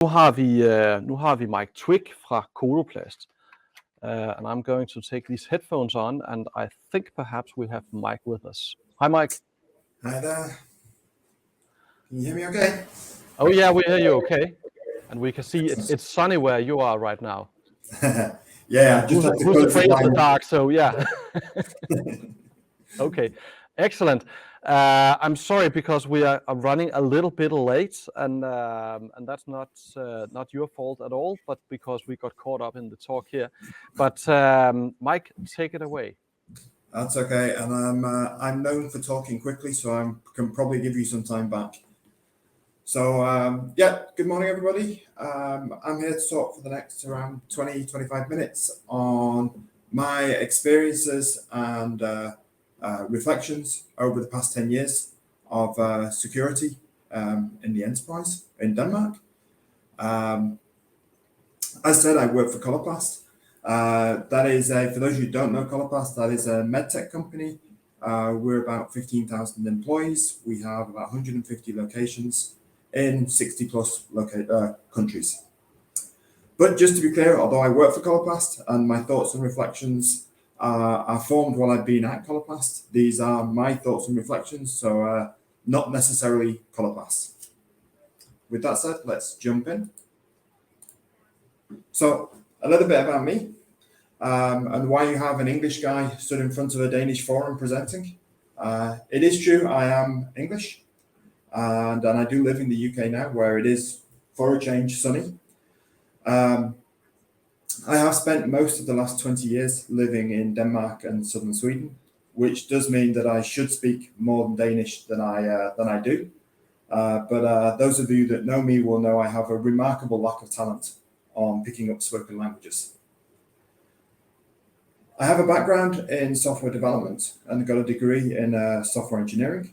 Nu har vi Mike Twig fra Coloplast, and I'm going to take these headphones on, and I think perhaps we have Mike with us. Hi, Mike. Hi there. Can you hear me okay? Oh yeah, we hear you okay, and we can see it's sunny where you are right now. Yeah, just who's afraid of the dark? So yeah. Okay, excellent. I'm sorry because we are running a little bit late, and that's not your fault at all, but because we got caught up in the talk here. But Mike, take it away. That's okay, and I'm known for talking quickly, so I can probably give you some time back. So yeah, good morning everybody. I'm here to talk for the next around 20-25 minutes on my experiences and reflections over the past 10 years of security in the enterprise in Denmark. As said, I work for Coloplast. That is for those of you who don't know Coloplast, that is a medtech company. We're about 15,000 employees. We have about 150 locations in 60 plus countries. But just to be clear, although I work for Coloplast and my thoughts and reflections are formed while I've been at Coloplast, these are my thoughts and reflections, so not necessarily Coloplast. With that said, let's jump in. So a little bit about me and why you have an English guy stood in front of a Danish forum presenting. It is true, I am English, and I do live in the UK now, where it is, for a change, sunny. I have spent most of the last 20 years living in Denmark and southern Sweden, which does mean that I should speak more Danish than I do. But those of you that know me will know I have a remarkable lack of talent on picking up spoken languages. I have a background in software development and got a degree in software engineering.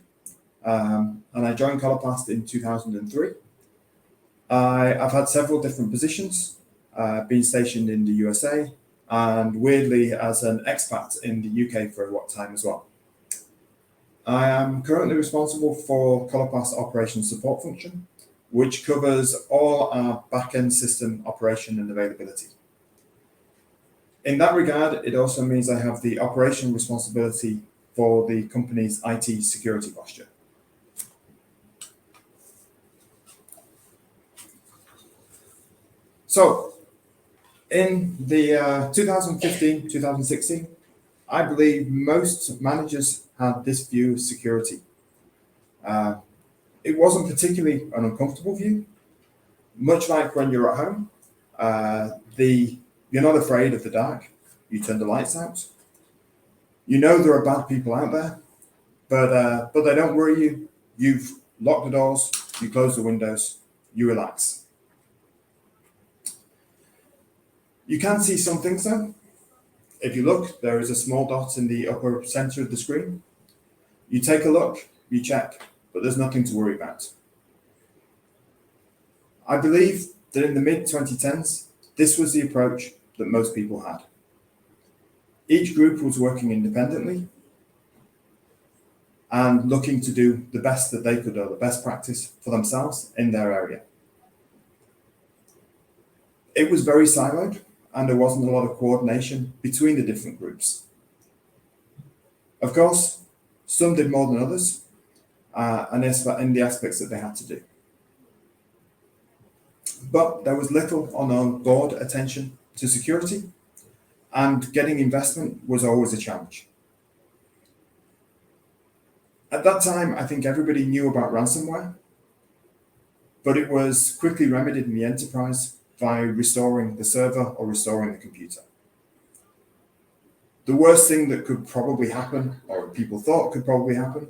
And I joined Coloplast in 2003. I've had several different positions, been stationed in the USA and weirdly as an expat in the UK for a time as well. I am currently responsible for Coloplast operations support function, which covers all our back-end system operation and availability. In that regard, it also means I have the operation responsibility for the company's IT security posture. So, in the 2015-2016, I believe most managers had this view of security. It wasn't particularly an uncomfortable view. Much like when you're at home, you're not afraid of the dark. You turn the lights out. You know there are bad people out there, but they don't worry you. You've locked the doors, you close the windows, you relax. You can see some things though. If you look, there is a small dot in the upper center of the screen. You take a look, you check, but there's nothing to worry about. I believe that in the mid-2010s, this was the approach that most people had. Each group was working independently and looking to do the best that they could, or the best practice for themselves in their area. It was very siloed, and there wasn't a lot of coordination between the different groups. Of course, some did more than others, and in the aspects that they had to do. But there was little or no board attention to security, and getting investment was always a challenge. At that time, I think everybody knew about ransomware, but it was quickly remedied in the enterprise by restoring the server or restoring the computer. The worst thing that could probably happen, or people thought could probably happen,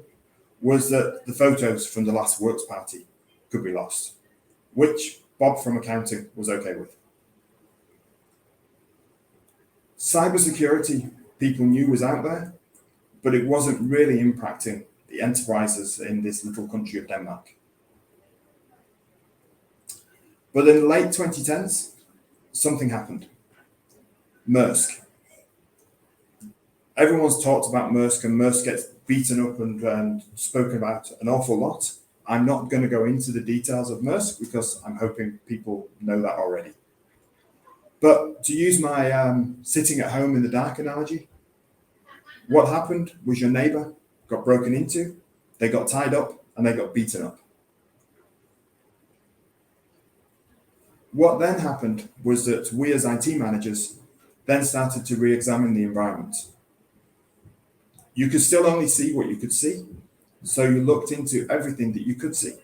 was that the photos from the last works party could be lost, which Bob from accounting was okay with. Cybersecurity, people knew was out there, but it wasn't really impacting the enterprises in this little country of Denmark. But in the late 2010s, something happened. Maersk. Everyone's talked about Maersk, and Maersk gets beaten up and spoken about an awful lot. I'm not going to go into the details of Maersk because I'm hoping people know that already. But to use my sitting at home in the dark analogy, what happened was your neighbor got broken into, they got tied up, and they got beaten up. What then happened was that we as IT managers then started to re-examine the environment. You could still only see what you could see, so you looked into everything that you could see.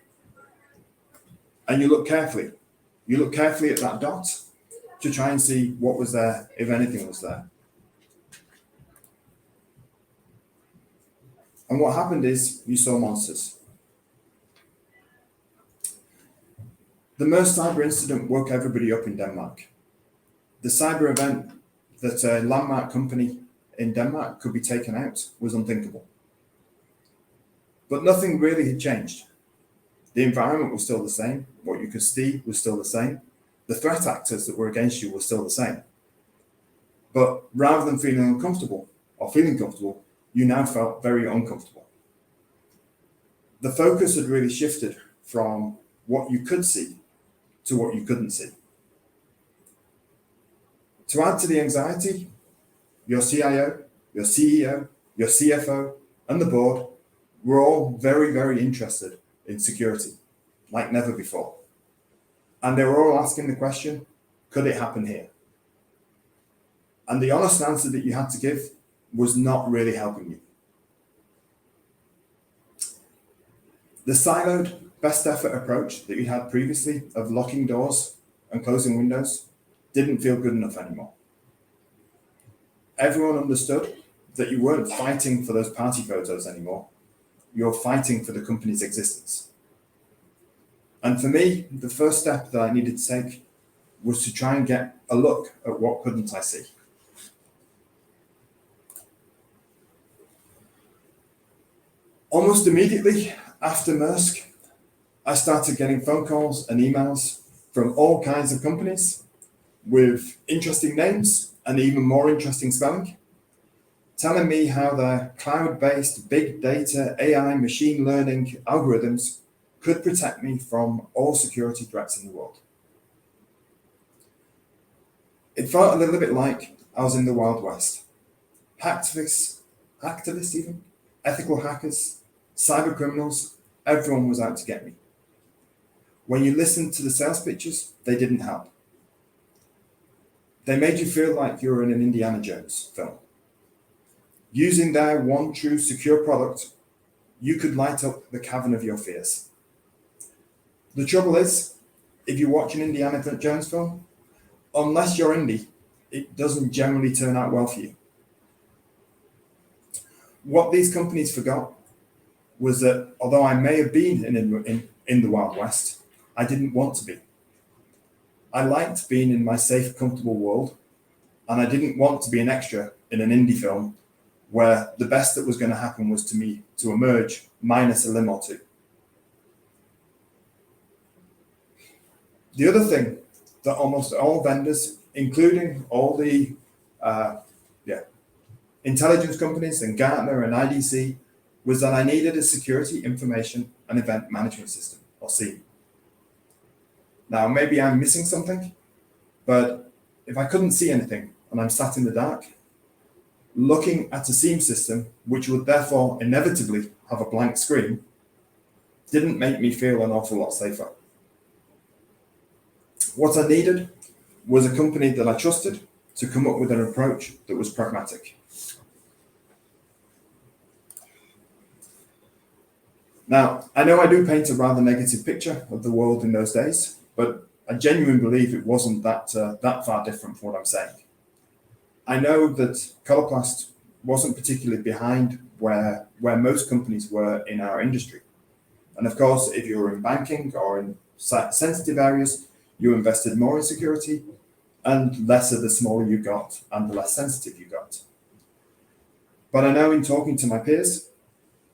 And you look carefully. You look carefully at that dot to try and see what was there, if anything was there. And what happened is you saw monsters. The Maersk cyber incident woke everybody up in Denmark. The cyber event that a landmark company in Denmark could be taken out was unthinkable. But nothing really had changed. The environment was still the same. What you could see was still the same. The threat actors that were against you were still the same. But rather than feeling uncomfortable or feeling comfortable, you now felt very uncomfortable. The focus had really shifted from what you could see to what you couldn't see. To add to the anxiety, your CIO, your CEO, your CFO, and the board were all very, very interested in security, like never before. And they were all asking the question, could it happen here? And the honest answer that you had to give was not really helping you. The siloed, best effort approach that you had previously of locking doors and closing windows didn't feel good enough anymore. Everyone understood that you weren't fighting for those party photos anymore. You're fighting for the company's existence. And for me, the first step that I needed to take was to try and get a look at what couldn't I see. Almost immediately after Maersk, I started getting phone calls and emails from all kinds of companies with interesting names and even more interesting spelling, telling me how their cloud-based big data, AI, machine learning algorithms could protect me from all security threats in the world. It felt a little bit like I was in the Wild West. Hacktivists even, ethical hackers, cyber criminals, everyone was out to get me. When you listened to the sales pitches, they didn't help. They made you feel like you were in an Indiana Jones film. Using their one true secure product, you could light up the cavern of your fears. The trouble is, if you watch an Indiana Jones film, unless you're indie, it doesn't generally turn out well for you. What these companies forgot was that although I may have been in the Wild West, I didn't want to be. I liked being in my safe, comfortable world, and I didn't want to be an extra in an indie film where the best that was going to happen was to me to emerge minus a limb or two. The other thing that almost all vendors, including all the intelligence companies and Gartner and IDC, was that I needed a security information and event management system, or SIEM. Now, maybe I'm missing something, but if I couldn't see anything and I'm sat in the dark, looking at a SIEM system, which would therefore inevitably have a blank screen, didn't make me feel an awful lot safer. What I needed was a company that I trusted to come up with an approach that was pragmatic. Now, I know I do paint a rather negative picture of the world in those days, but I genuinely believe it wasn't that far different from what I'm saying. I know that Coloplast wasn't particularly behind where most companies were in our industry. And of course, if you were in banking or in sensitive areas, you invested more in security, and lesser the smaller you got and the less sensitive you got. But I know in talking to my peers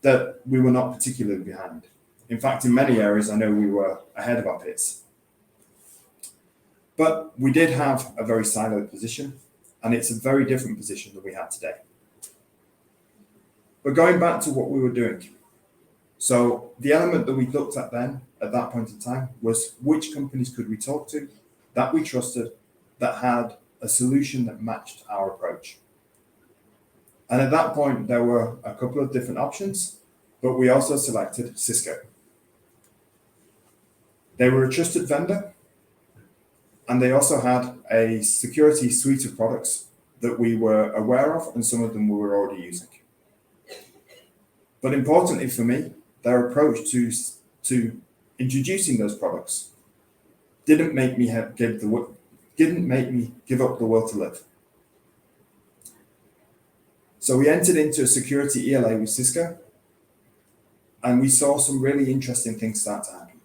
that we were not particularly behind. In fact, in many areas, I know we were ahead of our peers. But we did have a very siloed position, and it's a very different position than we have today. But going back to what we were doing, So the element that we looked at then, at that point in time, was which companies could we talk to that we trusted, that had a solution that matched our approach. And at that point, there were a couple of different options, but we also selected Cisco. They were a trusted vendor, and they also had a security suite of products that we were aware of, and some of them we were already using. But importantly for me, their approach to introducing those products didn't make me give up the will to live. So we entered into a security ELA with Cisco, and we saw some really interesting things start to happen.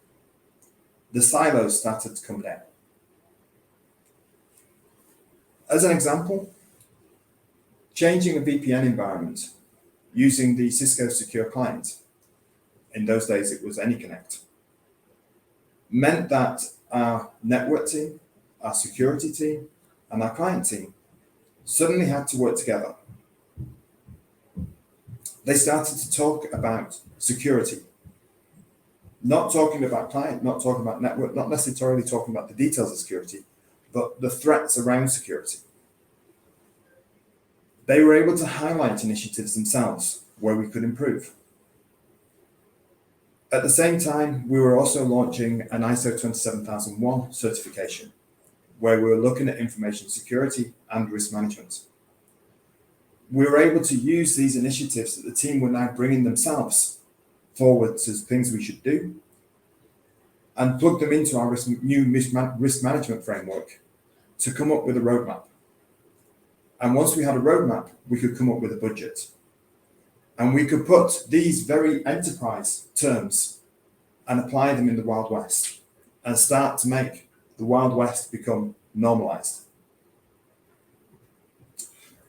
The silos started to come down. As an example, changing a VPN environment using the Cisco Secure Client, in those days it was AnyConnect, meant that our network team, our security team, and our client team suddenly had to work together. They started to talk about security, not talking about client, not talking about network, not necessarily talking about the details of security, but the threats around security. They were able to highlight initiatives themselves where we could improve. At the same time, we were also launching an ISO 27001 certification, where we were looking at information security and risk management. We were able to use these initiatives that the team were now bringing themselves forward as things we should do, and plug them into our new risk management framework to come up with a roadmap. And once we had a roadmap, we could come up with a budget. And we could put these very enterprise terms and apply them in the Wild West and start to make the Wild West become normalized.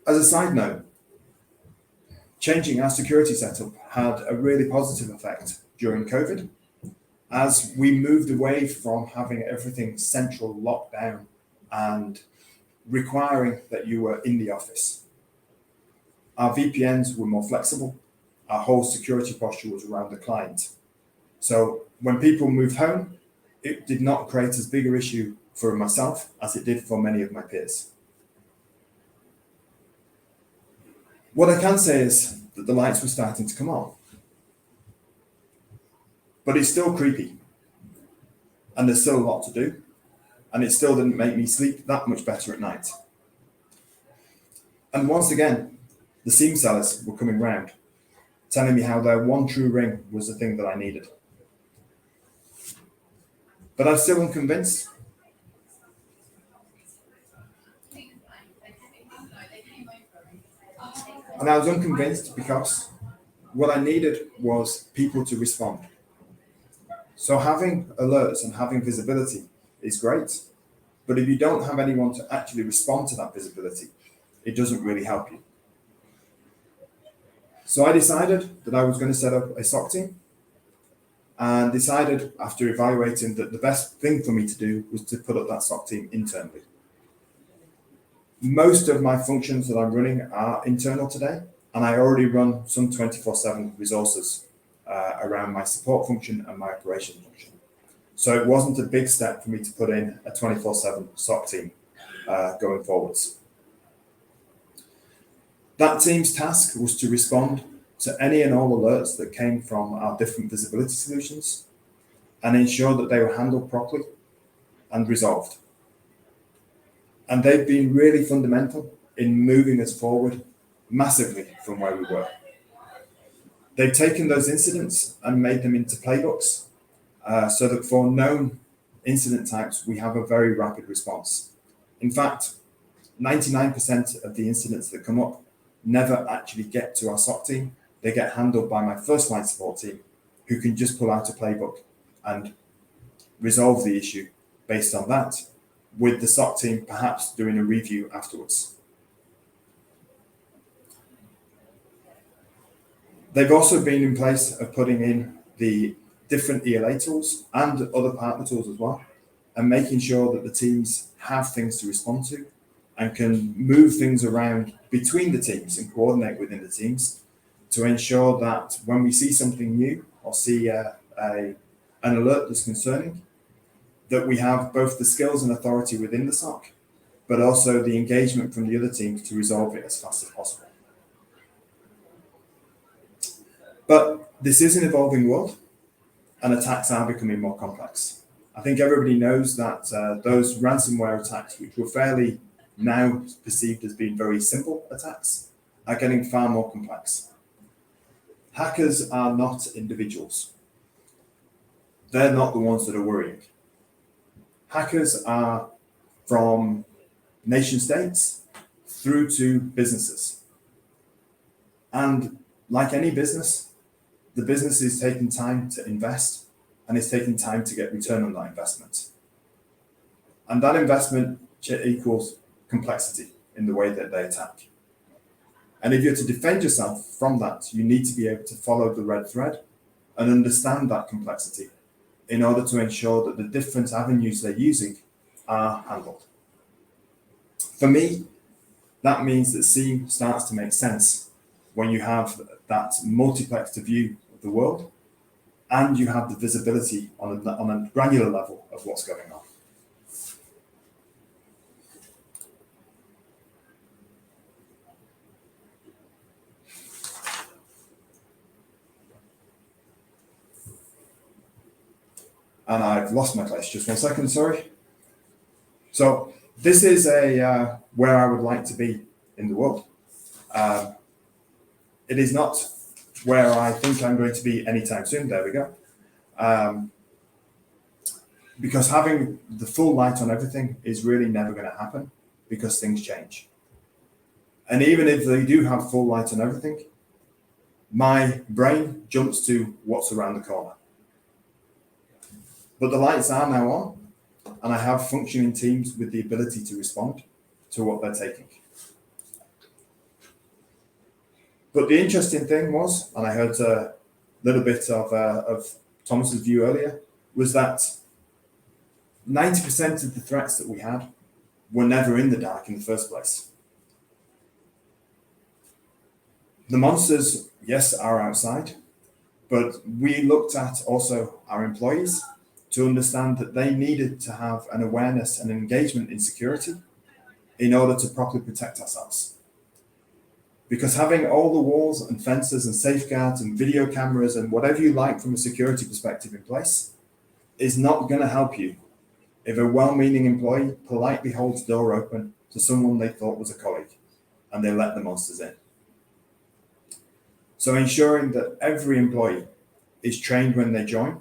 As a side note, changing our security setup had a really positive effect during COVID, as we moved away from having everything central locked down and requiring that you were in the office. Our VPNs were more flexible. Our whole security posture was around the client. So when people moved home, it did not create as big an issue for myself as it did for many of my peers. What I can say is that the lights were starting to come on. But it's still creepy. And there's still a lot to do. And it still didn't make me sleep that much better at night. And once again, the seam sellers were coming round, telling me how their one true ring was the thing that I needed. But I was still unconvinced. And I was unconvinced because what I needed was people to respond. So having alerts and having visibility is great, but if you don't have anyone to actually respond to that visibility, it doesn't really help you. So I decided that I was going to set up a SOC team, and decided after evaluating that the best thing for me to do was to put up that SOC team internally. Most of my functions that I'm running are internal today, and I already run some 24/7 resources around my support function and my operation function. So it wasn't a big step for me to put in a 24/7 SOC team going forwards. That team's task was to respond to any and all alerts that came from our different visibility solutions and ensure that they were handled properly and resolved. And they've been really fundamental in moving us forward massively from where we were. They've taken those incidents and made them into playbooks so that for known incident types, we have a very rapid response. In fact, 99% of the incidents that come up never actually get to our SOC team. They get handled by my first line support team, who can just pull out a playbook and resolve the issue based on that, with the SOC team perhaps doing a review afterwards. They've also been in place of putting in the different ELA tools and other partner tools as well, and making sure that the teams have things to respond to and can move things around between the teams and coordinate within the teams to ensure that when we see something new or see an alert that's concerning, that we have both the skills and authority within the SOC, but also the engagement from the other teams to resolve it as fast as possible. But this is an evolving world, and attacks are becoming more complex. I think everybody knows that those ransomware attacks, which were fairly now perceived as being very simple attacks, are getting far more complex. Hackers are not individuals. They're not the ones that are worrying. Hackers are from nation states through to businesses. And like any business, the business is taking time to invest and it's taking time to get return on that investment. And that investment equals complexity in the way that they attack. And if you're to defend yourself from that, you need to be able to follow the red thread and understand that complexity in order to ensure that the different avenues they're using are handled. For me, that means that SIEM starts to make sense when you have that multiplexed view of the world and you have the visibility on a granular level of what's going on. And I've lost my place. Just 1 second, sorry. So this is where I would like to be in the world. It is not where I think I'm going to be anytime soon. There we go. Because having the full light on everything is really never going to happen because things change. And even if they do have full light on everything, my brain jumps to what's around the corner. But the lights are now on, and I have functioning teams with the ability to respond to what they're taking. But the interesting thing was, and I heard a little bit of Thomas's view earlier, was that 90% of the threats that we had were never in the dark in the first place. The monsters, yes, are outside, but we looked at also our employees to understand that they needed to have an awareness and engagement in security in order to properly protect ourselves. Because having all the walls and fences and safeguards and video cameras and whatever you like from a security perspective in place is not going to help you if a well-meaning employee politely holds the door open to someone they thought was a colleague and they let the monsters in. So ensuring that every employee is trained when they join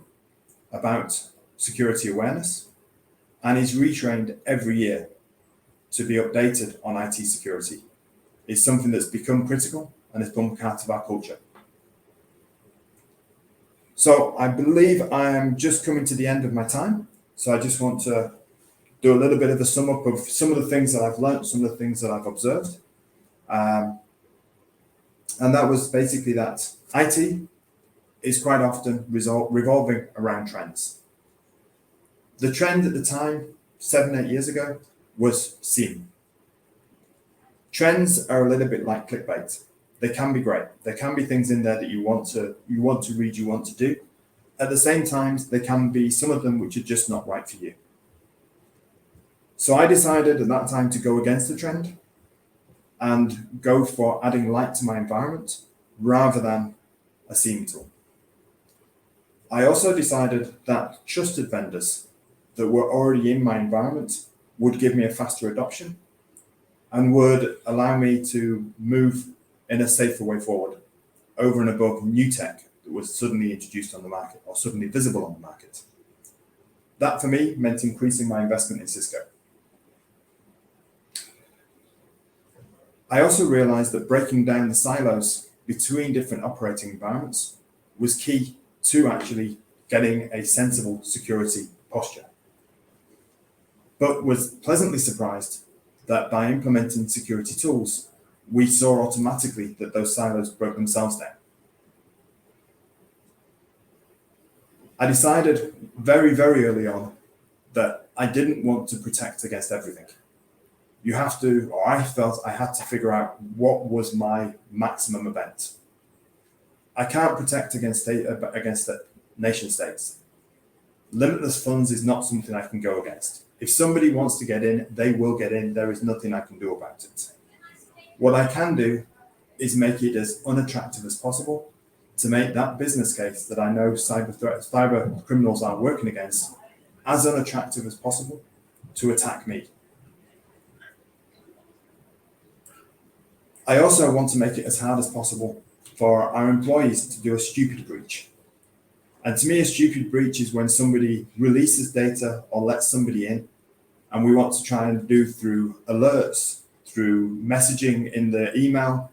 about security awareness and is retrained every year to be updated on IT security is something that's become critical and has become part of our culture. So I believe I am just coming to the end of my time. So I just want to do a little bit of a sum up of some of the things that I've learned, some of the things that I've observed. And that was basically that IT is quite often revolving around trends. The trend at the time, 7-8 years ago, was SIEM. Trends are a little bit like clickbait. They can be great. There can be things in there that you want to read, you want to do. At the same time, there can be some of them which are just not right for you. So I decided at that time to go against the trend and go for adding light to my environment rather than a SIEM tool. I also decided that trusted vendors that were already in my environment would give me a faster adoption and would allow me to move in a safer way forward over and above new tech that was suddenly introduced on the market or suddenly visible on the market. That for me meant increasing my investment in Cisco. I also realized that breaking down the silos between different operating environments was key to actually getting a sensible security posture. But was pleasantly surprised that by implementing security tools, we saw automatically that those silos broke themselves down. I decided very, very early on that I didn't want to protect against everything. You have to, or I felt I had to figure out what was my maximum event. I can't protect against nation states. Limitless funds is not something I can go against. If somebody wants to get in, they will get in. There is nothing I can do about it. What I can do is make it as unattractive as possible to make that business case that I know cyber criminals are working against as unattractive as possible to attack me. I also want to make it as hard as possible for our employees to do a stupid breach. And to me, a stupid breach is when somebody releases data or lets somebody in, and we want to try and do through alerts, through messaging in the email,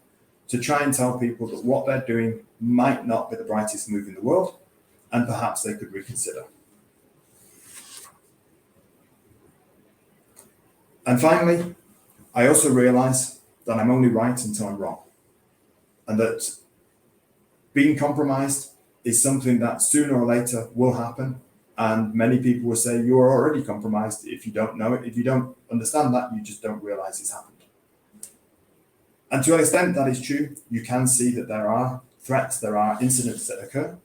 to try and tell people that what they're doing might not be the brightest move in the world, and perhaps they could reconsider. And finally, I also realize that I'm only right until I'm wrong, and that being compromised is something that sooner or later will happen. And many people will say, you are already compromised. If you don't know it, if you don't understand that, you just don't realize it's happened. And to an extent that is true. You can see that there are threats, there are incidents that occur.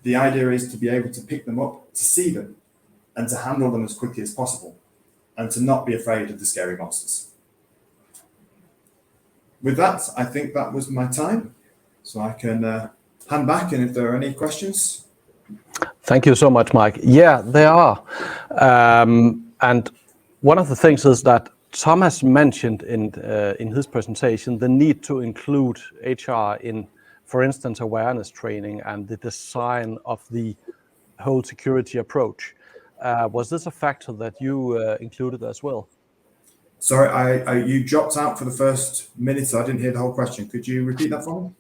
The idea is to be able to pick them up, to see them, and to handle them as quickly as possible, and to not be afraid of the scary monsters. With that, I think that was my time. So I can hand back, and if there are any questions. Thank you so much, Mike. Yeah, there are. And one of the things is that Thomas mentioned in his presentation the need to include HR in, for instance, awareness training and the design of the whole security approach. Was this a factor that you included as well? Sorry, you dropped out for the first minute, so I didn't hear the whole question. Could you repeat that for me?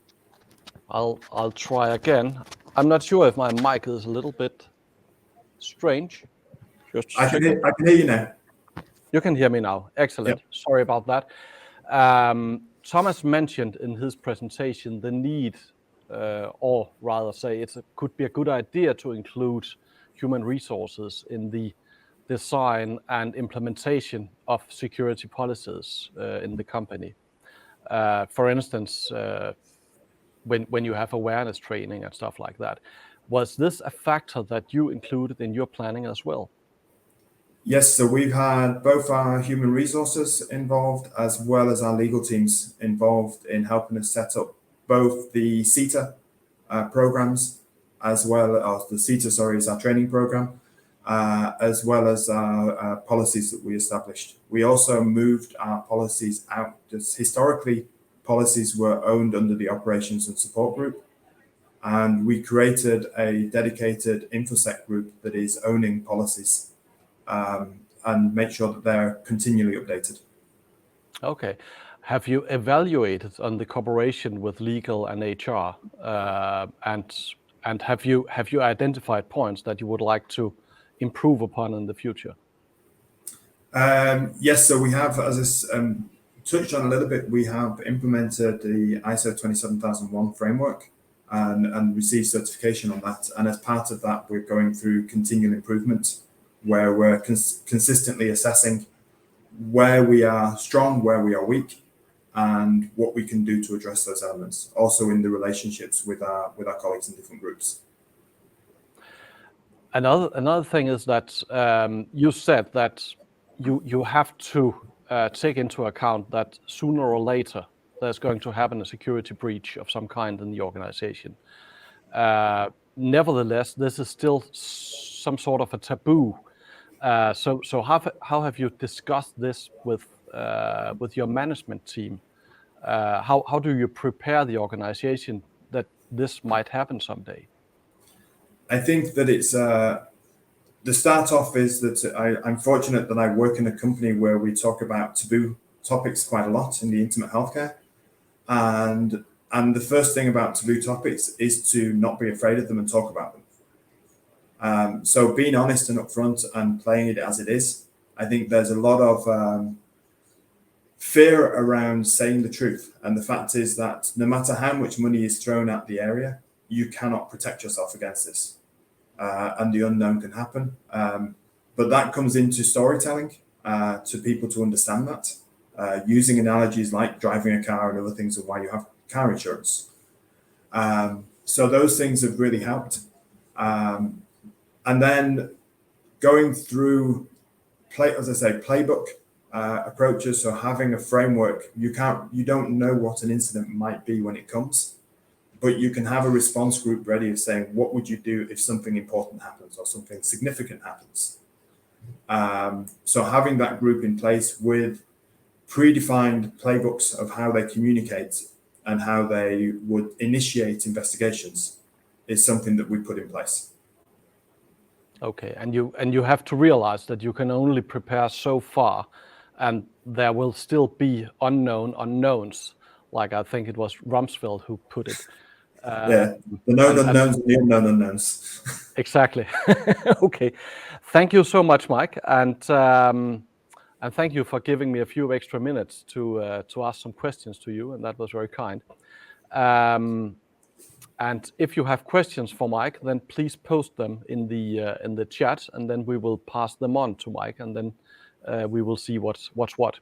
I'll try again. I'm not sure if my mic is a little bit strange. I can hear you now. You can hear me now. Excellent. Yep. Sorry about that. Thomas mentioned in his presentation the need, or rather say it could be a good idea to include human resources in the design and implementation of security policies in the company. For instance, when you have awareness training and stuff like that. Was this a factor that you included in your planning as well? Yes, so we've had both our human resources involved as well as our legal teams involved in helping us set up both the CETA programs, as well as the CETA, is our training program, as well as our policies that we established. We also moved our policies out. Just historically, policies were owned under the operations and support group, and we created a dedicated InfoSec group that is owning policies and make sure that they're continually updated. Okay. Have you evaluated on the cooperation with legal and HR, and have you identified points that you would like to improve upon in the future? Yes, so we have, as I touched on a little bit, we have implemented the ISO 27001 framework and received certification on that. And as part of that, we're going through continual improvement, where we're consistently assessing where we are strong, where we are weak, and what we can do to address those elements. Also in the relationships with our colleagues in different groups. Another thing is that you said that you have to take into account that sooner or later there's going to happen a security breach of some kind in the organization. Nevertheless, this is still some sort of a taboo. So how have you discussed this with your management team? How do you prepare the organization that this might happen someday? I think that it's the start off is that I'm fortunate that I work in a company where we talk about taboo topics quite a lot in the intimate healthcare, and the first thing about taboo topics is to not be afraid of them and talk about them. So being honest and upfront and playing it as it is, I think there's a lot of fear around saying the truth, and the fact is that no matter how much money is thrown at the area, you cannot protect yourself against this, and the unknown can happen. But that comes into storytelling to people to understand that, using analogies like driving a car and other things of why you have car insurance. So those things have really helped. And then going through playbook approaches. So having a framework, you don't know what an incident might be when it comes, but you can have a response group ready of saying, what would you do if something important happens or something significant happens? So having that group in place with predefined playbooks of how they communicate and how they would initiate investigations is something that we put in place. Okay, and you have to realize that you can only prepare so far, and there will still be unknown unknowns. Like I think it was Rumsfeld who put it. Yeah, the known unknowns and the unknown unknowns. Exactly. Okay, thank you so much, Mike, and thank you for giving me a few extra minutes to ask some questions to you, and that was very kind. And if you have questions for Mike, then please post them in the chat, and then we will pass them on to Mike, and then we will see what's what.